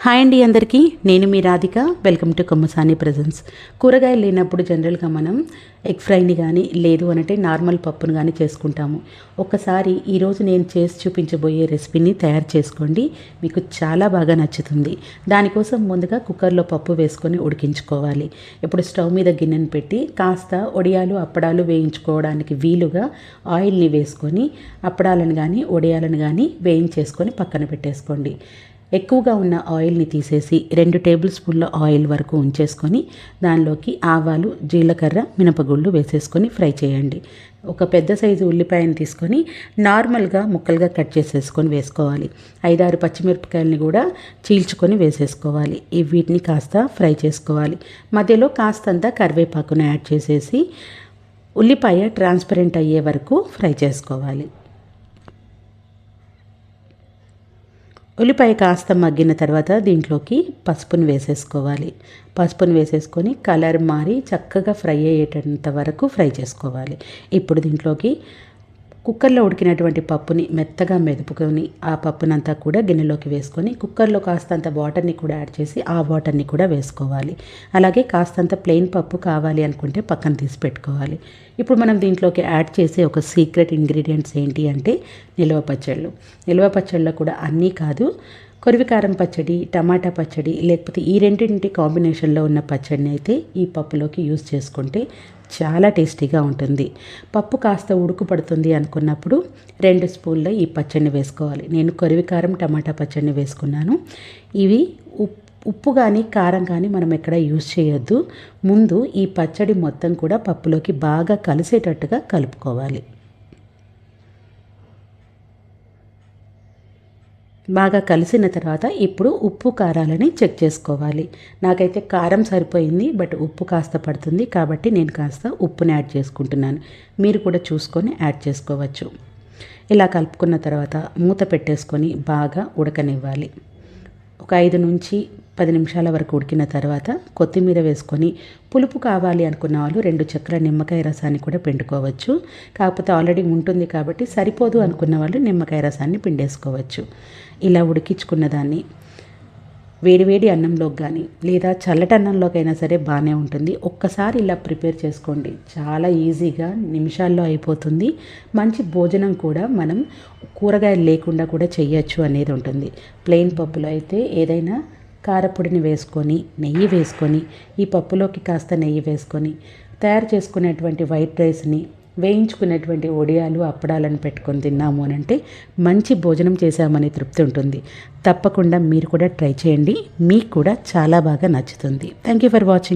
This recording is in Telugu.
హాయ్ అండి అందరికీ, నేను మీ Radhika. Welcome to Kommasani presence. కూరగాయలు లేనప్పుడు జనరల్గా మనం ఎగ్ ఫ్రైని కానీ లేదు అంటే నార్మల్ పప్పును కానీ చేసుకుంటాము. ఒకసారి ఈరోజు నేను చేసి చూపించబోయే రెసిపీని తయారు చేసుకోండి, మీకు చాలా బాగా నచ్చుతుంది. దానికోసం ముందుగా కుక్కర్లో పప్పు వేసుకొని ఉడికించుకోవాలి. ఇప్పుడు స్టవ్ మీద గిన్నెను పెట్టి కాస్త వడియాలు అప్పడాలు వేయించుకోవడానికి వీలుగా ఆయిల్ని వేసుకొని అప్పడాలను కానీ వడియాలను కానీ వేయించేసుకొని పక్కన పెట్టేసుకోండి. ఎక్కువగా ఉన్న ఆయిల్ని తీసేసి 2 టేబుల్ స్పూన్ల ఆయిల్ వరకు ఉంచేసుకొని దానిలోకి ఆవాలు, జీలకర్ర, మినపగుళ్ళు వేసేసుకొని ఫ్రై చేయండి. ఒక పెద్ద సైజు ఉల్లిపాయను తీసుకొని నార్మల్గా ముక్కలుగా కట్ చేసేసుకొని వేసుకోవాలి. 5-6 పచ్చిమిరపకాయలని కూడా చీల్చుకొని వేసేసుకోవాలి. వీటిని కాస్త ఫ్రై చేసుకోవాలి. మధ్యలో కాస్తంత కరివేపాకును యాడ్ చేసేసి ఉల్లిపాయ ట్రాన్స్పరెంట్ అయ్యే వరకు ఫ్రై చేసుకోవాలి. ఉల్లిపాయ కాస్త మగ్గిన తర్వాత దీంట్లోకి పసుపును వేసేసుకోవాలి. పసుపును వేసేసుకొని కలర్ మారి చక్కగా ఫ్రై అయ్యేటంత వరకు ఫ్రై చేసుకోవాలి. ఇప్పుడు దీంట్లోకి కుక్కర్లో ఉడికినటువంటి పప్పుని మెత్తగా మెదుపుకొని ఆ పప్పునంతా కూడా గిన్నెలోకి వేసుకొని కుక్కర్లో కాస్తంత వాటర్ని కూడా యాడ్ చేసి ఆ వాటర్ని కూడా వేసుకోవాలి. అలాగే కాస్తంత ప్లెయిన్ పప్పు కావాలి అనుకుంటే పక్కన తీసి పెట్టుకోవాలి. ఇప్పుడు మనం దీంట్లోకి యాడ్ చేసే ఒక సీక్రెట్ ఇంగ్రీడియంట్స్ ఏంటి అంటే నిల్వ పచ్చళ్ళు. నిల్వ పచ్చళ్ళలో కూడా అన్నీ కాదు, కొరివికారం పచ్చడి, టమాటా పచ్చడి, లేకపోతే ఈ రెండింటి కాంబినేషన్లో ఉన్న పచ్చడిని అయితే ఈ పప్పులోకి యూజ్ చేసుకుంటే చాలా టేస్టీగా ఉంటుంది. పప్పు కాస్త ఉడుకు పడుతుంది అనుకున్నప్పుడు 2 స్పూన్ల ఈ పచ్చడిని వేసుకోవాలి. నేను కొరివికారం టమాటా పచ్చడిని వేసుకున్నాను. ఇవి ఉప్పు కానీ కారం కానీ మనం ఎక్కడ యూజ్ చేయొద్దు. ముందు ఈ పచ్చడి మొత్తం కూడా పప్పులోకి బాగా కలిసేటట్టుగా కలుపుకోవాలి. బాగా కలిసిన తర్వాత ఇప్పుడు ఉప్పు కారాలని చెక్ చేసుకోవాలి. నాకైతే కారం సరిపోయింది, బట్ ఉప్పు కాస్త పడుతుంది కాబట్టి నేను కాస్త ఉప్పుని యాడ్ చేసుకుంటున్నాను. మీరు కూడా చూసుకొని యాడ్ చేసుకోవచ్చు. ఇలా కలుపుకున్న తర్వాత మూత పెట్టేసుకొని బాగా ఉడకనివ్వాలి. ఒక 5 నుంచి 10 నిమిషాల వరకు ఉడికిన తర్వాత కొత్తిమీర వేసుకొని పులుపు కావాలి అనుకున్న వాళ్ళు 2 చెక్కల నిమ్మకాయ రసాన్ని కూడా పిండుకోవచ్చు. కాకపోతే ఆల్రెడీ ఉంటుంది కాబట్టి సరిపోదు అనుకున్న వాళ్ళు నిమ్మకాయ రసాన్ని పిండేసుకోవచ్చు. ఇలా ఉడికించుకున్న దాన్ని వేడివేడి అన్నంలోకి కానీ లేదా చల్లటి అన్నంలోకైనా సరే బాగానే ఉంటుంది. ఒక్కసారి ఇలా ప్రిపేర్ చేసుకోండి, చాలా ఈజీగా నిమిషాల్లో అయిపోతుంది. మంచి భోజనం కూడా మనం కూరగాయలు లేకుండా కూడా చెయ్యొచ్చు అనేది ఉంటుంది. ప్లెయిన్ పప్పులో అయితే ఏదైనా కారపొడిని వేసుకొని నెయ్యి వేసుకొని ఈ పప్పులోకి కాస్త నెయ్యి వేసుకొని తయారు చేసుకునేటువంటి వైట్ రైస్ని వేయించుకునేటువంటి వడియాలు అప్పడాలను పెట్టుకొని తిన్నాము అని అంటే మంచి భోజనం చేశామనే తృప్తి ఉంటుంది. తప్పకుండా మీరు కూడా ట్రై చేయండి, మీకు కూడా చాలా బాగా నచ్చుతుంది. Thank you for watching.